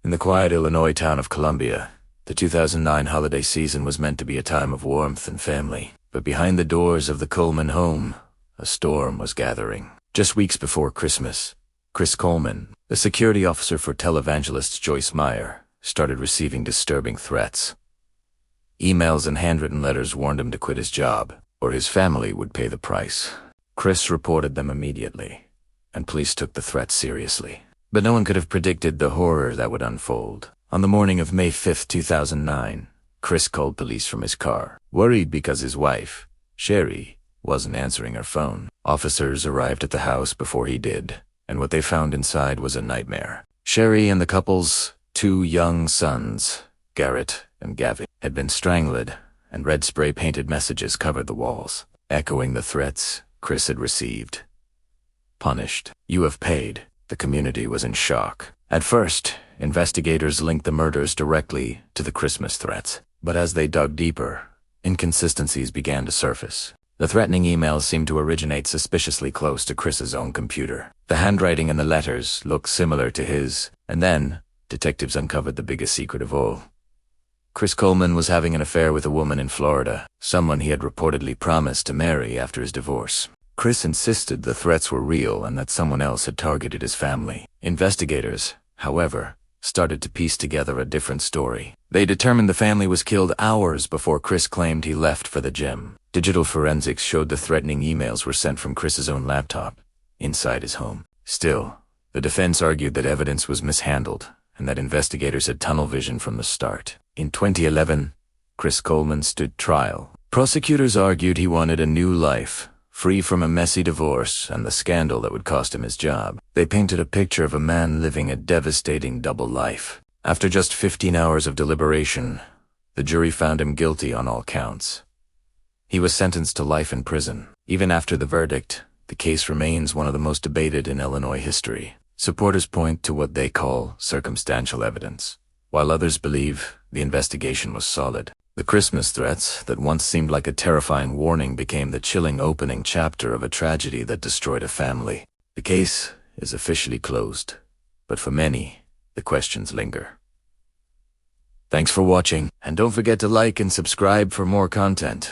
In the quiet Illinois town of Columbia, the 2009 holiday season was meant to be a time of warmth and family. But behind the doors of the Coleman home, a storm was gathering. Just weeks before Christmas, Chris Coleman, the security officer for televangelist Joyce Meyer, started receiving disturbing threats. Emails and handwritten letters warned him to quit his job, or his family would pay the price. Chris reported them immediately, and police took the threats seriously. But no one could have predicted the horror that would unfold. On the morning of May 5, 2009, Chris called police from his car, worried because his wife, Sheri, wasn't answering her phone. Officers arrived at the house before he did, and what they found inside was a nightmare. Sheri and the couple's 2 young sons, Garett and Gavin, had been strangled, and red spray-painted messages covered the walls, echoing the threats Chris had received. Punished. You have paid. The community was in shock. At first, investigators linked the murders directly to the Christmas threats. But as they dug deeper, inconsistencies began to surface. The threatening emails seemed to originate suspiciously close to Chris's own computer. The handwriting in the letters looked similar to his, and then detectives uncovered the biggest secret of all. Chris Coleman was having an affair with a woman in Florida, someone he had reportedly promised to marry after his divorce. Chris insisted the threats were real and that someone else had targeted his family. Investigators, however, started to piece together a different story. They determined the family was killed hours before Chris claimed he left for the gym. Digital forensics showed the threatening emails were sent from Chris's own laptop, inside his home. Still, the defense argued that evidence was mishandled and that investigators had tunnel vision from the start. In 2011, Chris Coleman stood trial. Prosecutors argued he wanted a new life, free from a messy divorce and the scandal that would cost him his job. They painted a picture of a man living a devastating double life. After just 15 hours of deliberation, the jury found him guilty on all counts. He was sentenced to life in prison. Even after the verdict, the case remains one of the most debated in Illinois history. Supporters point to what they call circumstantial evidence, while others believe the investigation was solid. The Christmas threats that once seemed like a terrifying warning became the chilling opening chapter of a tragedy that destroyed a family. The case is officially closed, but for many, the questions linger. Thanks for watching, and don't forget to like and subscribe for more content.